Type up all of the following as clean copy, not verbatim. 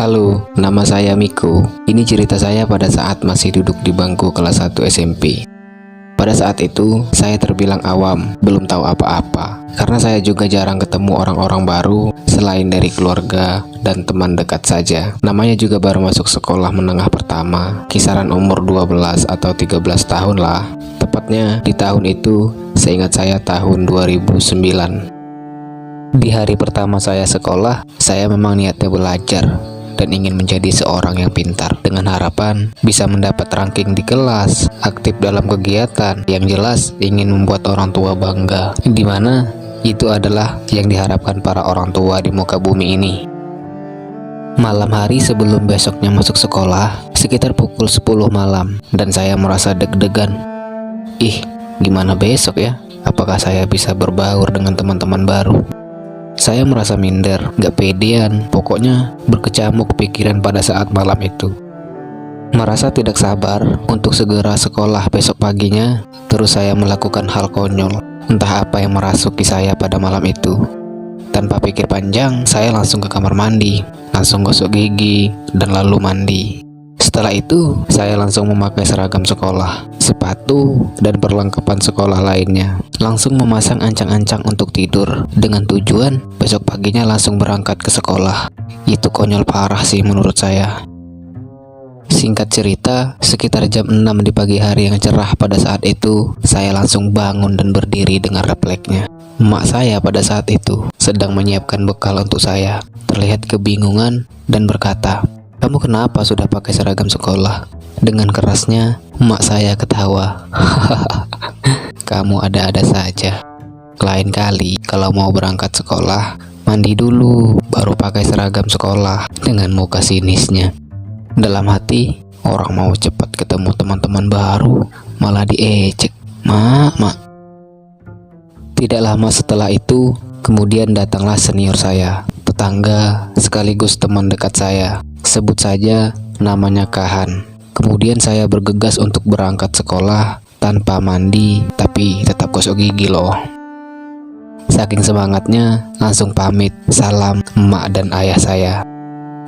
Halo, nama saya Miko. Ini cerita saya pada saat masih duduk di bangku kelas 1 SMP. Pada saat itu, saya terbilang awam, belum tahu apa-apa. Karena saya juga jarang ketemu orang-orang baru selain dari keluarga dan teman dekat saja. Namanya juga baru masuk sekolah menengah pertama, kisaran umur 12 atau 13 tahun lah. Tepatnya di tahun itu, seingat saya tahun 2009. Di hari pertama saya sekolah, saya memang niatnya belajar dan ingin menjadi seorang yang pintar dengan harapan bisa mendapat ranking di kelas, aktif dalam kegiatan, yang jelas ingin membuat orang tua bangga, dimana itu adalah yang diharapkan para orang tua di muka bumi ini. Malam hari sebelum besoknya masuk sekolah, sekitar pukul 10 malam, dan saya merasa deg-degan. Gimana besok ya? Apakah saya bisa berbaur dengan teman-teman baru? Saya merasa minder, gak pedean, pokoknya berkecamuk pikiran pada saat malam itu. Merasa tidak sabar untuk segera sekolah besok paginya, terus saya melakukan hal konyol, entah apa yang merasuki saya pada malam itu. Tanpa pikir panjang, saya langsung ke kamar mandi, langsung gosok gigi, dan lalu mandi. Setelah itu, saya langsung memakai seragam sekolah, sepatu, dan perlengkapan sekolah lainnya. Langsung memasang ancang-ancang untuk tidur, dengan tujuan besok paginya langsung berangkat ke sekolah. Itu konyol parah sih menurut saya. Singkat cerita, sekitar jam 6 di pagi hari yang cerah pada saat itu, saya langsung bangun dan berdiri dengan refleksnya. Emak saya pada saat itu sedang menyiapkan bekal untuk saya, terlihat kebingungan dan berkata, "Kamu kenapa sudah pakai seragam sekolah?" Dengan kerasnya, emak saya ketawa. "Kamu ada-ada saja. Lain kali kalau mau berangkat sekolah, mandi dulu, baru pakai seragam sekolah." Dengan muka sinisnya. Dalam hati, orang mau cepat ketemu teman-teman baru, malah diejek. Mak. Tidak lama setelah itu, kemudian datanglah senior saya, tetangga sekaligus teman dekat saya. Sebut saja namanya Kahan. Kemudian saya bergegas untuk berangkat sekolah tanpa mandi, tapi tetap gosok gigi loh. Saking semangatnya, langsung pamit, salam emak dan ayah saya.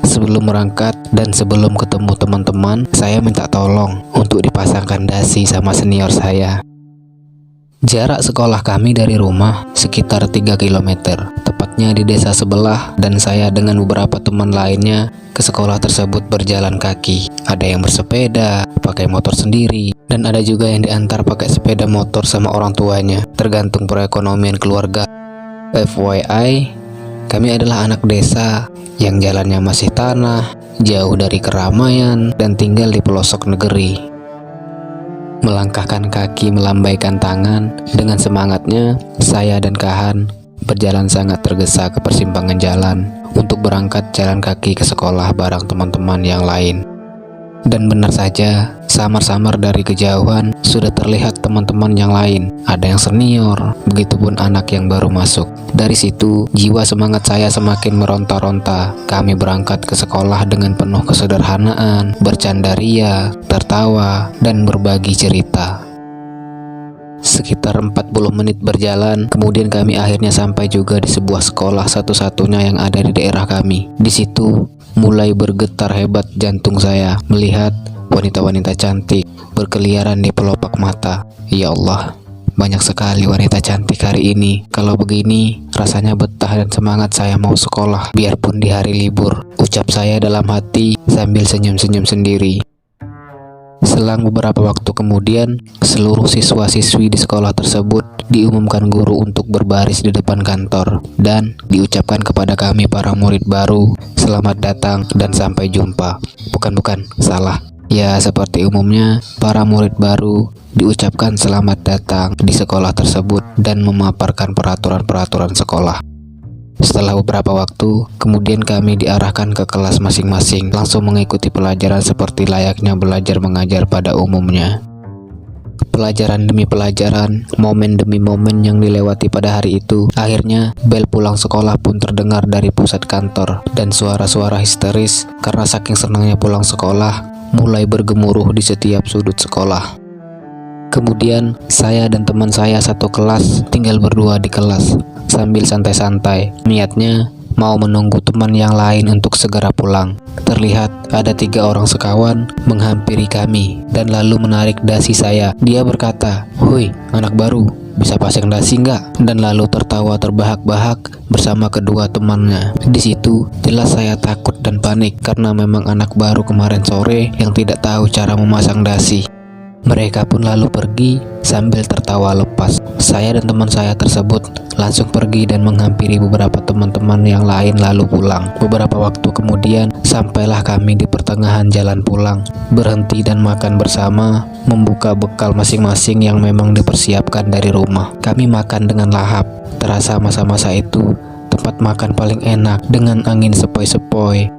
Sebelum berangkat dan sebelum ketemu teman-teman, saya minta tolong untuk dipasangkan dasi sama senior saya. Jarak sekolah kami dari rumah sekitar 3 km, tepatnya di desa sebelah, dan saya dengan beberapa teman lainnya ke sekolah tersebut berjalan kaki. Ada yang bersepeda, pakai motor sendiri, dan ada juga yang diantar pakai sepeda motor sama orang tuanya, tergantung perekonomian keluarga. FYI, kami adalah anak desa yang jalannya masih tanah, jauh dari keramaian, dan tinggal di pelosok negeri. Melangkahkan kaki, melambaikan tangan, dengan semangatnya saya dan Kahan berjalan sangat tergesa ke persimpangan jalan untuk berangkat jalan kaki ke sekolah bareng teman-teman yang lain. Dan benar saja, samar-samar dari kejauhan sudah terlihat teman-teman yang lain. Ada yang senior, begitupun anak yang baru masuk. Dari situ, jiwa semangat saya semakin meronta-ronta. Kami berangkat ke sekolah dengan penuh kesederhanaan, bercanda ria, tertawa, dan berbagi cerita. Sekitar 40 menit berjalan, kemudian kami akhirnya sampai juga di sebuah sekolah satu-satunya yang ada di daerah kami. Di situ mulai bergetar hebat jantung saya melihat wanita-wanita cantik berkeliaran di pelopak mata. Ya Allah, banyak sekali wanita cantik hari ini. Kalau begini, rasanya betah dan semangat saya mau sekolah, biarpun di hari libur, ucap saya dalam hati sambil senyum-senyum sendiri. Selang beberapa waktu kemudian, seluruh siswa-siswi di sekolah tersebut diumumkan guru untuk berbaris di depan kantor, dan diucapkan kepada kami para murid baru, "Selamat datang dan sampai jumpa." Bukan, salah. Ya, seperti umumnya, para murid baru diucapkan selamat datang di sekolah tersebut dan memaparkan peraturan-peraturan sekolah. Setelah beberapa waktu, kemudian kami diarahkan ke kelas masing-masing, langsung mengikuti pelajaran seperti layaknya belajar mengajar pada umumnya. Pelajaran demi pelajaran, momen demi momen yang dilewati pada hari itu. Akhirnya, bel pulang sekolah pun terdengar dari pusat kantor, dan suara-suara histeris karena saking senangnya pulang sekolah mulai bergemuruh di setiap sudut sekolah. Kemudian, saya dan teman saya satu kelas tinggal berdua di kelas. Sambil santai-santai, niatnya mau menunggu teman yang lain untuk segera pulang. Terlihat ada 3 orang sekawan menghampiri kami dan lalu menarik dasi saya. Dia berkata, "Hui, anak baru, bisa pasang dasi nggak?" Dan lalu tertawa terbahak-bahak bersama kedua temannya. Di situ jelas saya takut dan panik karena memang anak baru kemarin sore yang tidak tahu cara memasang dasi. Mereka pun lalu pergi sambil tertawa lepas. Saya dan teman saya tersebut langsung pergi dan menghampiri beberapa teman-teman yang lain lalu pulang. Beberapa waktu kemudian sampailah kami di pertengahan jalan pulang, berhenti dan makan bersama, membuka bekal masing-masing yang memang dipersiapkan dari rumah. Kami makan dengan lahap. Terasa masa-masa itu tempat makan paling enak dengan angin sepoi-sepoi.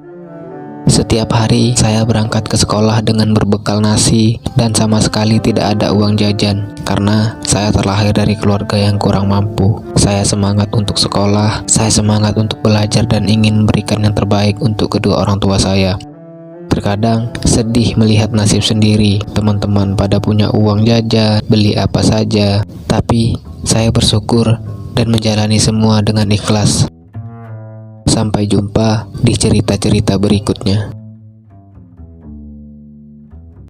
Setiap hari saya berangkat ke sekolah dengan berbekal nasi dan sama sekali tidak ada uang jajan karena saya terlahir dari keluarga yang kurang mampu. Saya semangat untuk sekolah, saya semangat untuk belajar dan ingin memberikan yang terbaik untuk kedua orang tua saya. Terkadang sedih melihat nasib sendiri, teman-teman pada punya uang jajan, beli apa saja, tapi saya bersyukur dan menjalani semua dengan ikhlas. Sampai jumpa di cerita-cerita berikutnya.